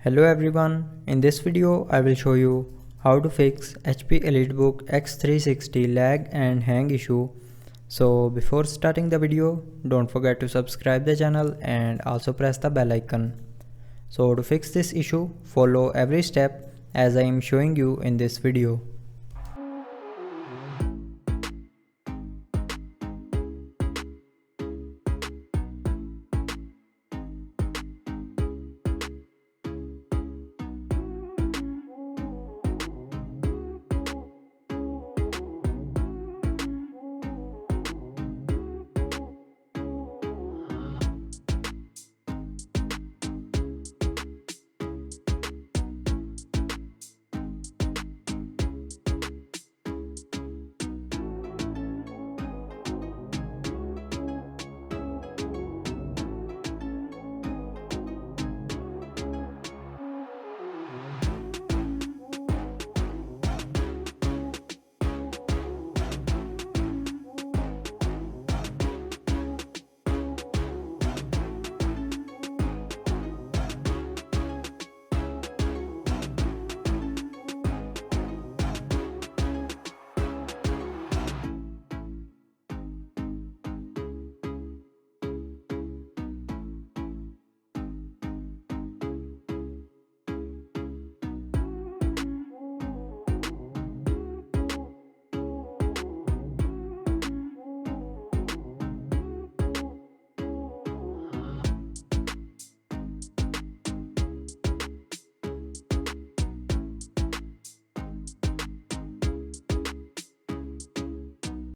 Hello everyone, in this video I will show you how to fix HP Elitebook X360 lag and hang issue. So before starting the video, don't forget to subscribe the channel and also press the bell icon. So to fix this issue, follow every step as I am showing you in this video.